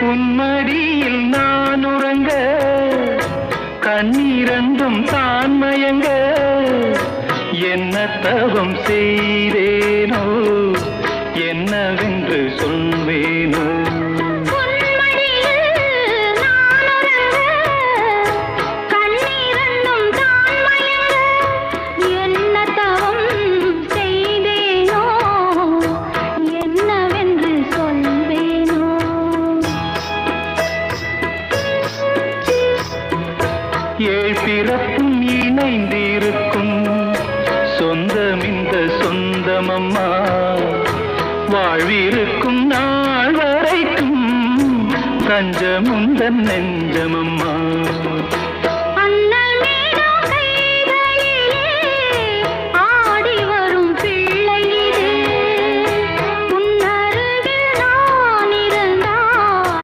உன்மடியில் நான் உறங்க கண்ணீரண்டும் தான் மயங்க என்ன தவம் செய்தேனோ என்னவென்று சொல்வேனோ ஏழ் பிறப்பும் இணைந்திருக்கும் சொந்தம் இந்த சொந்தமம்மா வாழ்விருக்கும் நாள் வரைக்கும் தஞ்சமுந்தன் நெஞ்சமம்மா